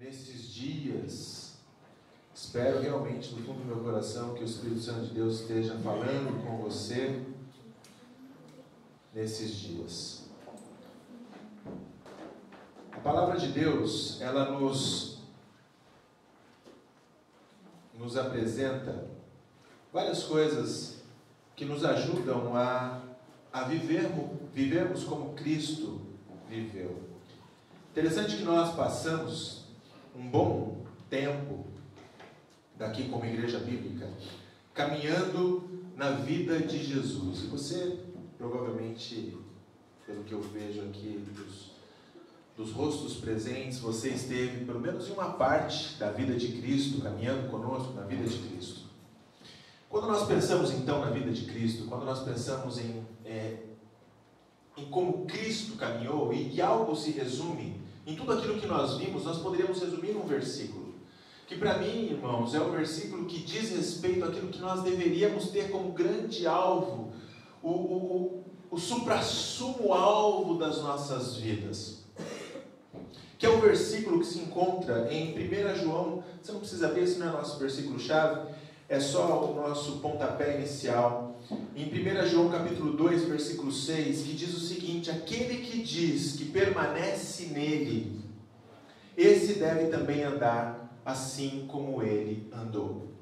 nesses dias, espero realmente no fundo do meu coração que o Espírito Santo de Deus esteja falando com você nesses dias. A palavra de Deus, ela nos apresenta várias coisas que nos ajudam a vivermos como Cristo viveu. Interessante que nós passamos um bom tempo daqui como igreja bíblica caminhando na vida de Jesus. E você provavelmente, pelo que eu vejo aqui dos rostos presentes, você esteve pelo menos em uma parte da vida de Cristo, caminhando conosco na vida de Cristo. Quando nós pensamos então na vida de Cristo, quando nós pensamos em como Cristo caminhou, e algo se resume em tudo aquilo que nós vimos, nós poderíamos resumir num versículo, que para mim, irmãos, é o versículo que diz respeito àquilo que nós deveríamos ter como grande alvo, o suprassumo alvo das nossas vidas, que é o versículo que se encontra em 1 João, você não precisa ver, esse não é nosso versículo-chave, é só o nosso pontapé inicial, em 1 João capítulo 2, versículo 6, que diz o seguinte: aquele que diz que permanece nele, esse deve também andar assim como ele andou.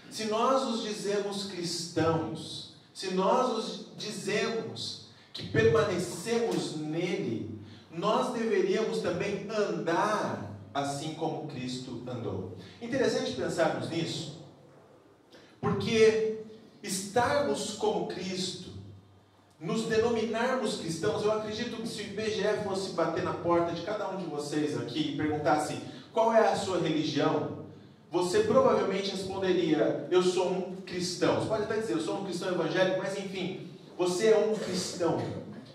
Se nós os dizemos cristãos, se nós os dizemos que permanecemos nele, nós deveríamos também andar assim como Cristo andou. Interessante pensarmos nisso, porque estarmos como Cristo, nos denominarmos cristãos, eu acredito que se o IBGE fosse bater na porta de cada um de vocês aqui e perguntasse qual é a sua religião, você provavelmente responderia: eu sou um cristão. Você pode até dizer: eu sou um cristão evangélico, mas enfim, você é um cristão.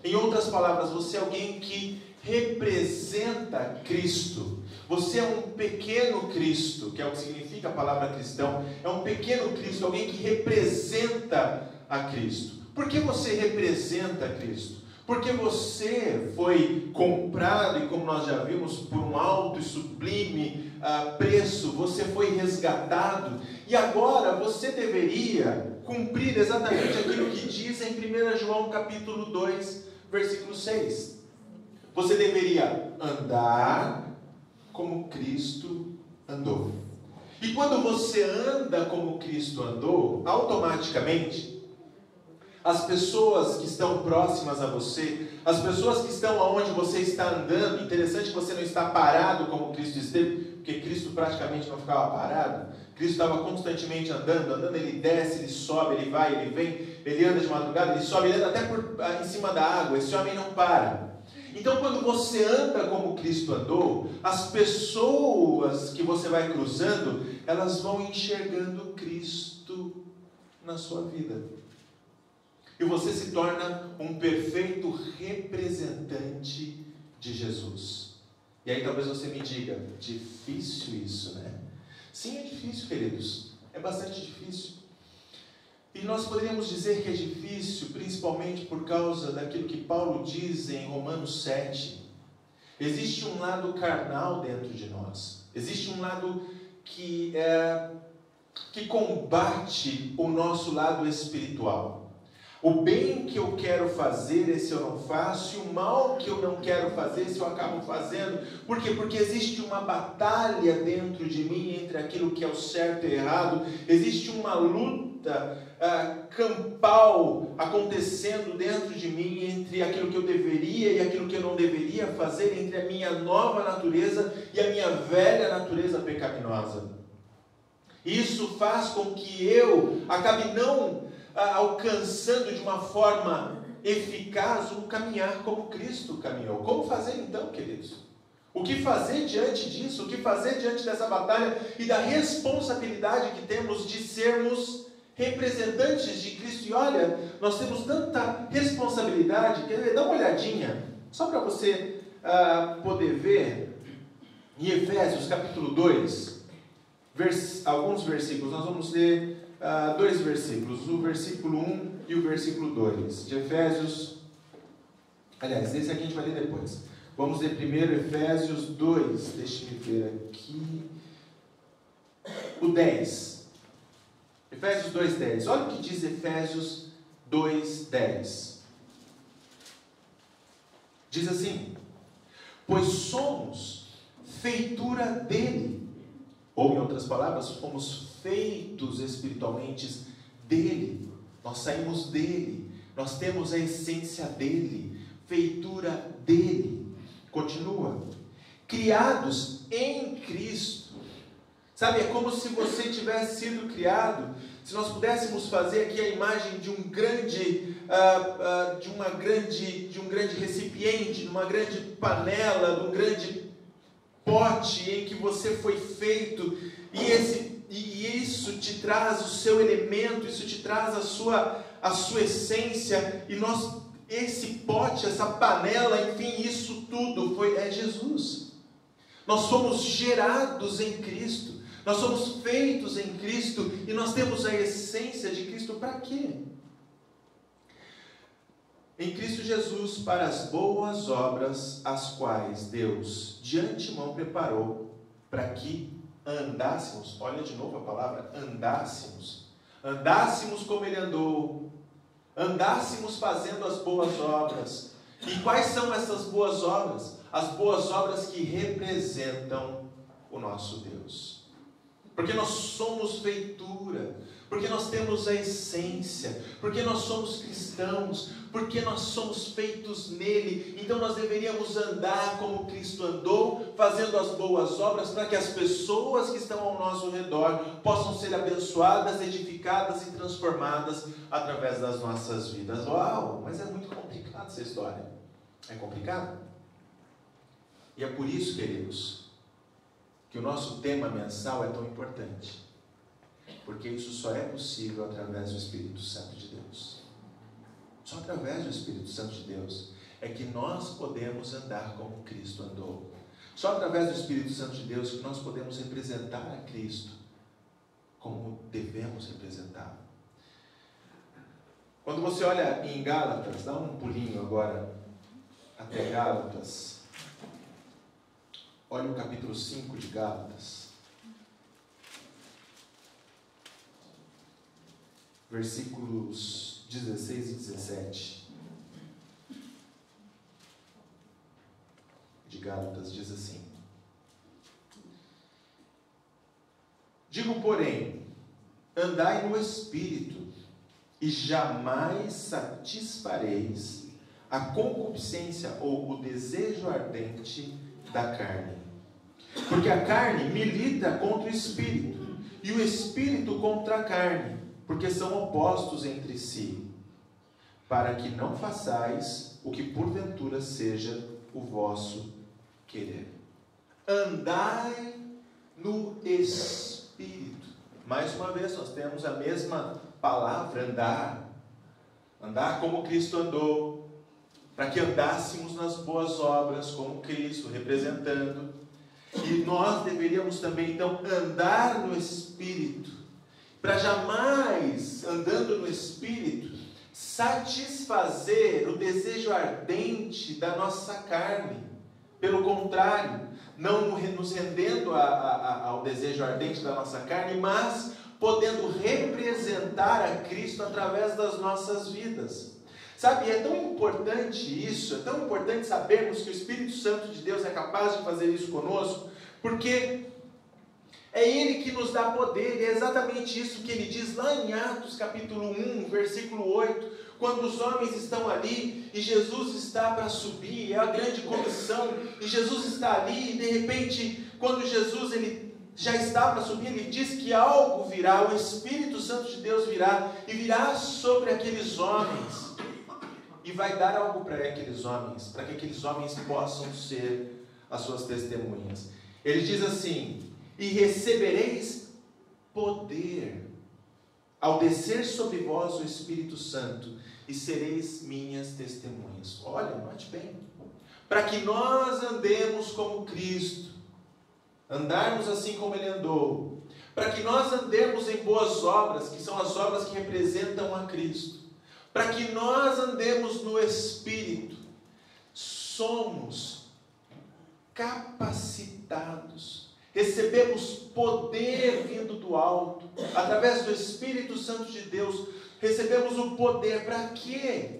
Em outras palavras, você é alguém que representa Cristo. Você é um pequeno Cristo, que é o que significa a palavra cristão. É um pequeno Cristo, alguém que representa a Cristo. Por que você representa Cristo? Porque você foi comprado, e como nós já vimos, por um alto e sublime preço, você foi resgatado, e agora você deveria cumprir exatamente aquilo que diz em 1 João capítulo 2, versículo 6. Você deveria andar como Cristo andou. E quando você anda como Cristo andou, automaticamente, as pessoas que estão próximas a você, as pessoas que estão aonde você está andando, interessante que você não está parado como Cristo esteve, porque Cristo praticamente não ficava parado. Cristo estava constantemente andando, ele desce, ele sobe, ele vai, ele vem, ele anda de madrugada, ele sobe, ele anda até em cima da água. Esse homem não para. Então, quando você anda como Cristo andou, as pessoas que você vai cruzando, elas vão enxergando Cristo na sua vida. E você se torna um perfeito representante de Jesus. E aí talvez você me diga: difícil isso, né? Sim, é difícil, queridos. É bastante difícil. E nós poderíamos dizer que é difícil, principalmente por causa daquilo que Paulo diz em Romanos 7. Existe um lado carnal dentro de nós. Existe um lado que combate o nosso lado espiritual. O bem que eu quero fazer, esse eu não faço, e o mal que eu não quero fazer, esse eu acabo fazendo. Por quê? Porque existe uma batalha dentro de mim entre aquilo que é o certo e o errado. Existe uma luta campal acontecendo dentro de mim entre aquilo que eu deveria e aquilo que eu não deveria fazer, entre a minha nova natureza e a minha velha natureza pecaminosa. Isso faz com que eu acabe não alcançando de uma forma eficaz um caminhar como Cristo caminhou. Como fazer então, queridos? O que fazer diante disso? O que fazer diante dessa batalha e da responsabilidade que temos de sermos representantes de Cristo? E olha, nós temos tanta responsabilidade. Quer dizer, dá uma olhadinha, só para você poder ver, em Efésios capítulo 2, alguns versículos. Nós vamos ler dois versículos, o versículo 1 e o versículo 2 de Efésios. Aliás, esse aqui a gente vai ler depois. Vamos ler primeiro Efésios 2, deixe-me ver aqui, o 10. Efésios 2, 10. Olha o que diz Efésios 2, 10. Diz assim: pois somos feitura dele, ou em outras palavras, fomos feitos espiritualmente dele, nós saímos dele, nós temos a essência dele, feitura dele. Continua, criados em Cristo. Sabe, é como se você tivesse sido criado, se nós pudéssemos fazer aqui a imagem de um grande, de um grande recipiente, de uma grande panela, de um grande pote em que você foi feito, e isso te traz o seu elemento, isso te traz a sua essência, e esse pote, essa panela, enfim, isso tudo é Jesus. Nós somos gerados em Cristo, nós somos feitos em Cristo, e nós temos a essência de Cristo para quê? Em Cristo Jesus, para as boas obras, as quais Deus de antemão preparou, para que andássemos, olha de novo a palavra, andássemos como Ele andou, andássemos fazendo as boas obras. E quais são essas boas obras? As boas obras que representam o nosso Deus. Porque nós somos feitura, porque nós temos a essência, porque nós somos cristãos, porque nós somos feitos nele. Então nós deveríamos andar como Cristo andou, fazendo as boas obras, para que as pessoas que estão ao nosso redor possam ser abençoadas, edificadas e transformadas através das nossas vidas. Uau, mas é muito complicado essa história. É complicado? E é por isso, queridos, que o nosso tema mensal é tão importante. Porque isso só é possível através do Espírito Santo de Deus. Só através do Espírito Santo de Deus é que nós podemos andar como Cristo andou. Só através do Espírito Santo de Deus que nós podemos representar a Cristo como devemos representá-lo. Quando você olha em Gálatas, dá um pulinho agora até Gálatas. Olha o capítulo 5 de Gálatas. Versículos 16 e 17 de Gálatas diz assim: digo, porém, andai no Espírito, e jamais satisfareis a concupiscência ou o desejo ardente da carne. Porque a carne milita contra o Espírito, e o Espírito contra a carne, porque são opostos entre si, para que não façais o que porventura seja o vosso querer. Andai no Espírito. Mais uma vez, nós temos a mesma palavra, andar. Andar como Cristo andou, para que andássemos nas boas obras como Cristo, representando. E nós deveríamos também, então, andar no Espírito, para jamais, andando no Espírito, satisfazer o desejo ardente da nossa carne. Pelo contrário, não nos rendendo ao desejo ardente da nossa carne, mas podendo representar a Cristo através das nossas vidas. Sabe, é tão importante isso, é tão importante sabermos que o Espírito Santo de Deus é capaz de fazer isso conosco, porque é Ele que nos dá poder, e é exatamente isso que Ele diz lá em Atos capítulo 1, versículo 8, quando os homens estão ali, e Jesus está para subir, é a grande comissão, e Jesus está ali, e de repente, quando Jesus ele já está para subir, ele diz que algo virá, o Espírito Santo de Deus virá, e virá sobre aqueles homens, e vai dar algo para aqueles homens, para que aqueles homens possam ser as suas testemunhas. Ele diz assim: e recebereis poder ao descer sobre vós o Espírito Santo, e sereis minhas testemunhas. Olha, note bem, para que nós andemos como Cristo, andarmos assim como Ele andou, para que nós andemos em boas obras, que são as obras que representam a Cristo, para que nós andemos no Espírito, somos capacitados, recebemos poder vindo do alto, através do Espírito Santo de Deus, recebemos o poder para quê?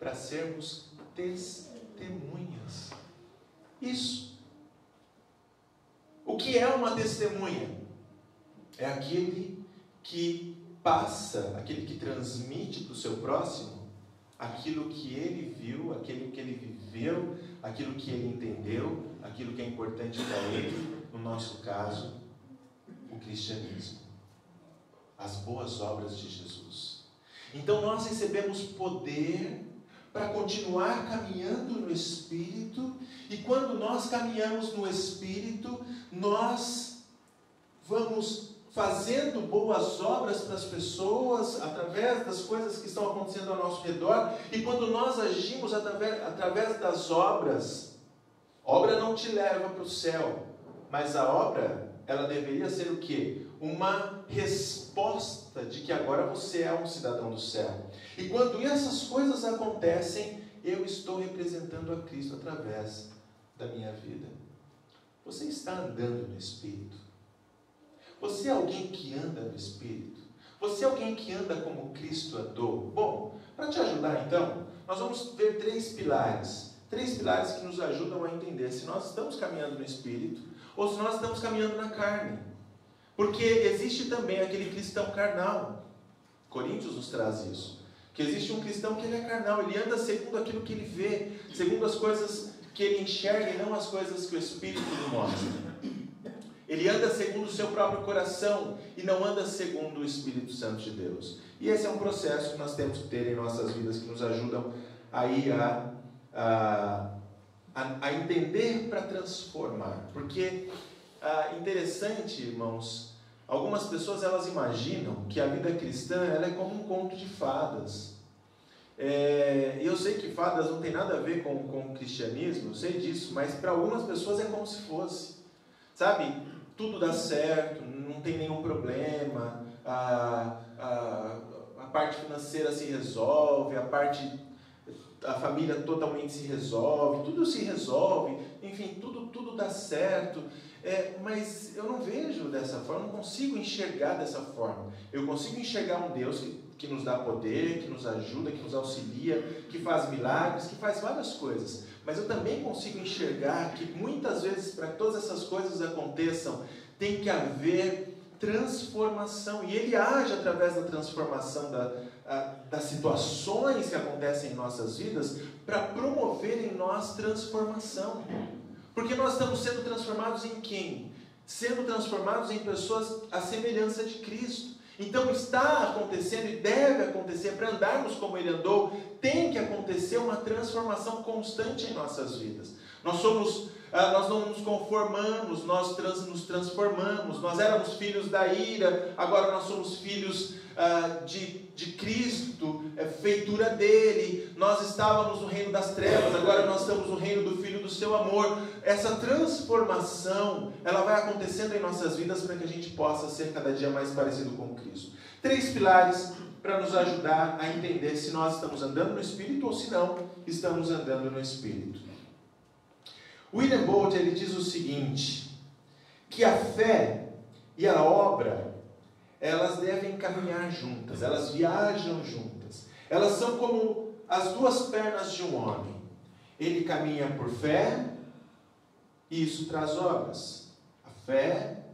Para sermos testemunhas. Isso. O que é uma testemunha? É aquele que passa, aquele que transmite para o seu próximo aquilo que ele viu, aquilo que ele viveu, aquilo que ele entendeu, aquilo que é importante para ele, no nosso caso, o cristianismo, as boas obras de Jesus. Então nós recebemos poder para continuar caminhando no Espírito, e quando nós caminhamos no Espírito, nós vamos fazendo boas obras para as pessoas, através das coisas que estão acontecendo ao nosso redor, e quando nós agimos através das obras, obra não te leva para o céu, mas a obra, ela deveria ser o quê? Uma resposta de que agora você é um cidadão do céu. E quando essas coisas acontecem, eu estou representando a Cristo através da minha vida. Você está andando no Espírito? Você é alguém que anda no Espírito? Você é alguém que anda como Cristo andou? Bom, para te ajudar então, nós vamos ver três pilares que nos ajudam a entender se nós estamos caminhando no Espírito ou se nós estamos caminhando na carne. Porque existe também aquele cristão carnal. Coríntios nos traz isso. Que existe um cristão que ele é carnal, ele anda segundo aquilo que ele vê, segundo as coisas que ele enxerga e não as coisas que o Espírito lhe mostra. Ele anda segundo o seu próprio coração e não anda segundo o Espírito Santo de Deus. E esse é um processo que nós temos que ter em nossas vidas, que nos ajudam aí a entender para transformar. Porque, interessante, irmãos, algumas pessoas elas imaginam que a vida cristã ela é como um conto de fadas. Eu sei que fadas não tem nada a ver com o cristianismo, eu sei disso, mas para algumas pessoas é como se fosse. Sabe? Tudo dá certo, não tem nenhum problema, a parte financeira se resolve, a família totalmente se resolve, tudo se resolve, enfim, tudo dá certo. Mas eu não vejo dessa forma, não consigo enxergar dessa forma. Eu consigo enxergar um Deus que nos dá poder, que nos ajuda, que nos auxilia, que faz milagres, que faz várias coisas. Mas eu também consigo enxergar que muitas vezes, para que todas essas coisas aconteçam, tem que haver transformação. E Ele age através da transformação das situações que acontecem em nossas vidas para promover em nós transformação. Porque nós estamos sendo transformados em quem? Sendo transformados em pessoas à semelhança de Cristo. Então está acontecendo e deve acontecer, para andarmos como Ele andou, tem que acontecer uma transformação constante em nossas vidas. Nós não nos conformamos, nós nos transformamos. Nós éramos filhos da ira, agora nós somos filhos de Cristo, feitura dele. Nós estávamos no reino das trevas, agora nós estamos no reino do Filho do seu amor. Essa transformação, ela vai acontecendo em nossas vidas para que a gente possa ser cada dia mais parecido com Cristo. 3 pilares para nos ajudar a entender se nós estamos andando no Espírito ou se não estamos andando no Espírito. William Bolt, ele diz o seguinte, que a fé e a obra, elas devem caminhar juntas, elas viajam juntas. Elas são como as duas pernas de um homem. Ele caminha por fé e isso traz obras. A fé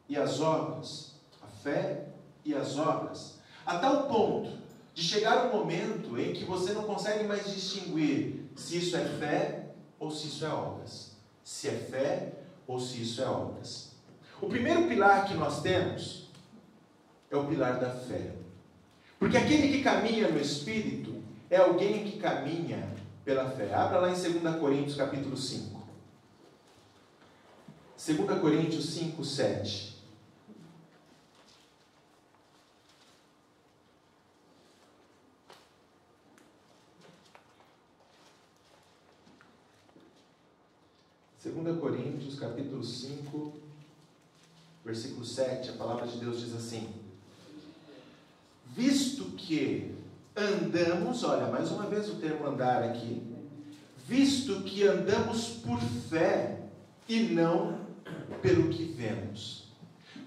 e as obras. A fé e as obras. A tal ponto de chegar um momento em que você não consegue mais distinguir se isso é fé ou se isso é obras. Se é fé ou se isso é obras. O primeiro pilar que nós temos é o pilar da fé. Porque aquele que caminha no Espírito é alguém que caminha pela fé. Abra lá em 2 Coríntios capítulo 5. 2 Coríntios 5, 7. Segunda Coríntios, capítulo 5, versículo 7, a palavra de Deus diz assim: visto que andamos, olha, mais uma vez o termo andar aqui, visto que andamos por fé e não pelo que vemos.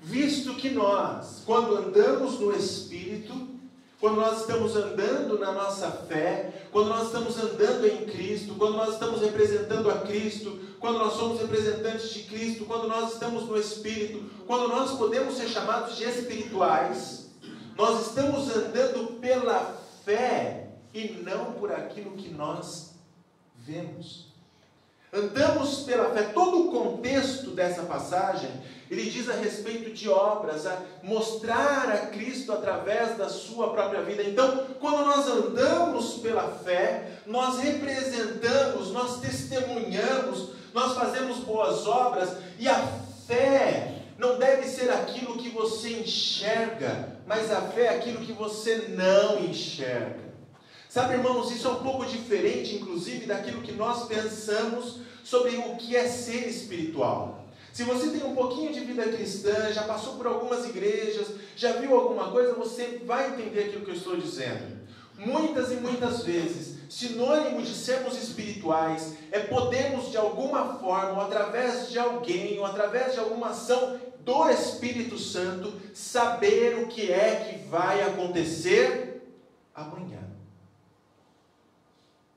Visto que nós, quando andamos no Espírito, quando nós estamos andando na nossa fé, quando nós estamos andando em Cristo, quando nós estamos representando a Cristo, quando nós somos representantes de Cristo, quando nós estamos no Espírito, quando nós podemos ser chamados de espirituais, nós estamos andando pela fé e não por aquilo que nós vemos. Andamos pela fé. Todo o contexto dessa passagem, ele diz a respeito de obras, a mostrar a Cristo através da sua própria vida. Então, quando nós andamos pela fé, nós representamos, nós testemunhamos, nós fazemos boas obras, e a fé não deve ser aquilo que você enxerga, mas a fé é aquilo que você não enxerga. Sabe, irmãos, isso é um pouco diferente, inclusive, daquilo que nós pensamos sobre o que é ser espiritual. Se você tem um pouquinho de vida cristã, já passou por algumas igrejas, já viu alguma coisa, você vai entender aquilo que eu estou dizendo. Muitas e muitas vezes, sinônimo de sermos espirituais é podermos de alguma forma, ou através de alguém, ou através de alguma ação do Espírito Santo, saber o que é que vai acontecer amanhã.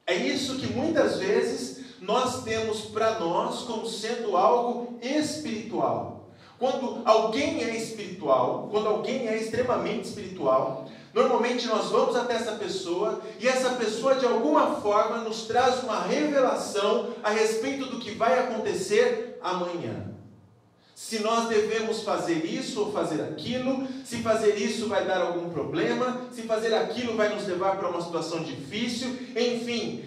É isso que muitas vezes nós temos para nós como sendo algo espiritual. Quando alguém é espiritual, quando alguém é extremamente espiritual, normalmente nós vamos até essa pessoa e essa pessoa de alguma forma nos traz uma revelação a respeito do que vai acontecer amanhã. Se nós devemos fazer isso ou fazer aquilo, se fazer isso vai dar algum problema, se fazer aquilo vai nos levar para uma situação difícil, enfim,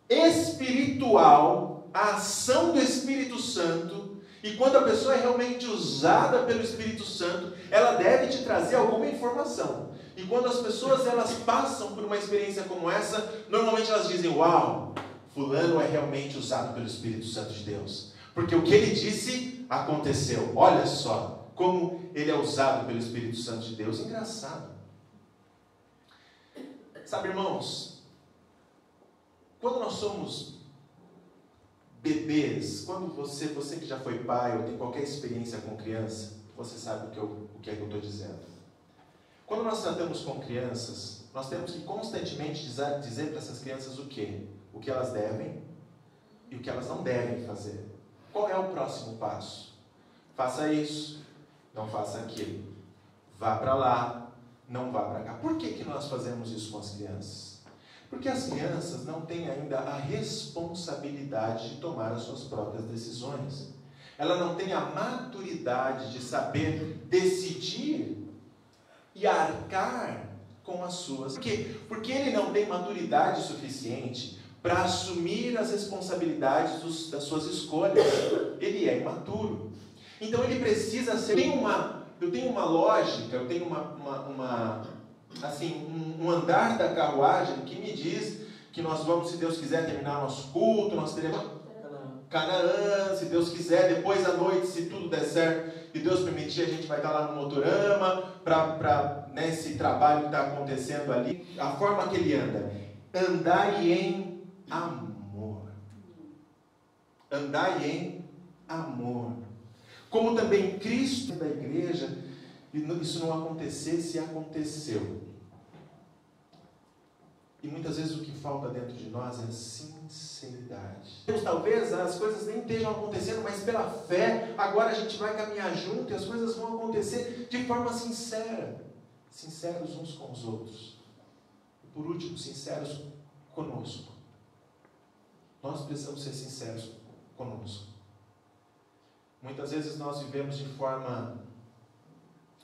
espiritual, a ação do Espírito Santo, e quando a pessoa é realmente usada pelo Espírito Santo, ela deve te trazer alguma informação. E quando as pessoas elas passam por uma experiência como essa, normalmente elas dizem, uau, fulano é realmente usado pelo Espírito Santo de Deus. Porque o que ele disse, aconteceu. Olha só como ele é usado pelo Espírito Santo de Deus. Engraçado. Sabe, irmãos, quando nós somos bebês, quando você que já foi pai ou tem qualquer experiência com criança, você sabe o que é que eu estou dizendo. Quando nós tratamos com crianças, nós temos que constantemente dizer para essas crianças o quê? O que elas devem e o que elas não devem fazer. Qual é o próximo passo? Faça isso, não faça aquilo. Vá para lá, não vá para cá. Por que nós fazemos isso com as crianças? Porque as crianças não têm ainda a responsabilidade de tomar as suas próprias decisões. Ela não tem a maturidade de saber decidir e arcar com as suas. Por quê? Porque ele não tem maturidade suficiente para assumir as responsabilidades das suas escolhas. Ele é imaturo. Então ele precisa ser... Eu tenho uma lógica, eu tenho um andar da carruagem que me diz que nós vamos, se Deus quiser, terminar nosso culto, nós teremos Canaã, se Deus quiser, depois à noite, se tudo der certo, e Deus permitir, a gente vai estar lá no Motorama, para esse trabalho que está acontecendo ali. A forma que ele anda, andai em amor. Andai em amor. Como também Cristo da igreja, isso não acontecesse, aconteceu. E muitas vezes o que falta dentro de nós é sinceridade. Talvez as coisas nem estejam acontecendo, mas pela fé, agora a gente vai caminhar junto e as coisas vão acontecer de forma sincera. Sinceros uns com os outros. E por último, sinceros conosco. Nós precisamos ser sinceros conosco. Muitas vezes nós vivemos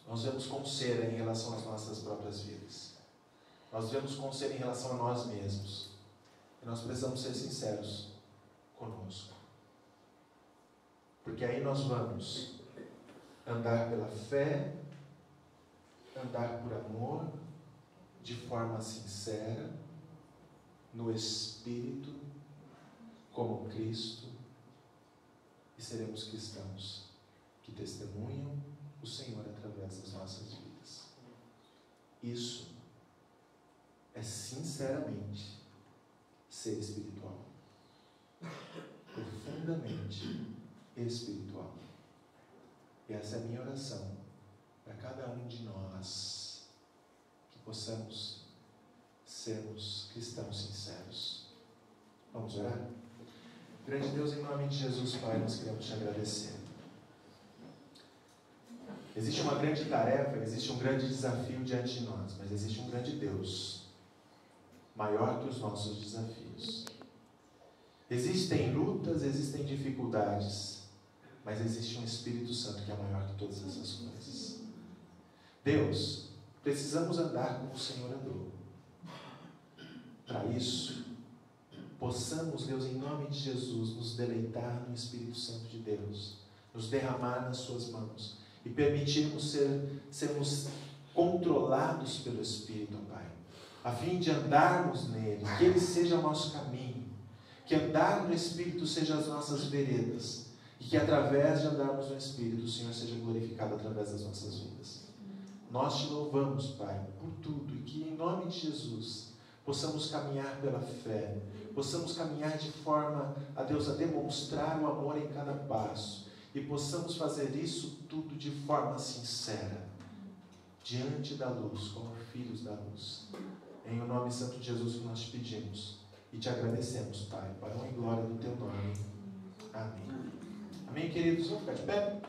nós vemos com cera em relação às nossas próprias vidas. Nós vivemos com cera em relação a nós mesmos. E nós precisamos ser sinceros conosco. Porque aí nós vamos andar pela fé, andar por amor, de forma sincera, no Espírito, como Cristo, e seremos cristãos que testemunham o Senhor através das nossas vidas. Isso é sinceramente ser espiritual. Profundamente espiritual. E essa é a minha oração para cada um de nós, que possamos sermos cristãos sinceros. Vamos orar? Grande Deus, em nome de Jesus, Pai, nós queremos te agradecer. Existe uma grande tarefa, existe um grande desafio diante de nós, mas existe um grande Deus, maior que os nossos desafios. Existem lutas, existem dificuldades, mas existe um Espírito Santo que é maior que todas essas coisas. Deus, precisamos andar como o Senhor andou. Para isso, possamos, Deus, em nome de Jesus, nos deleitar no Espírito Santo de Deus, nos derramar nas suas mãos e permitirmos sermos controlados pelo Espírito, Pai, a fim de andarmos nele, que ele seja o nosso caminho, que andar no Espírito seja as nossas veredas, e que através de andarmos no Espírito, o Senhor seja glorificado através das nossas vidas. Nós te louvamos, Pai, por tudo, e que em nome de Jesus possamos caminhar pela fé, possamos caminhar de forma, a Deus, a demonstrar o amor em cada passo, e possamos fazer isso tudo de forma sincera, diante da luz, como filhos da luz. Em o nome santo de Jesus que nós te pedimos e te agradecemos, Pai, para a honra e glória do teu nome. Amém. Amém, queridos? Vamos ficar de pé?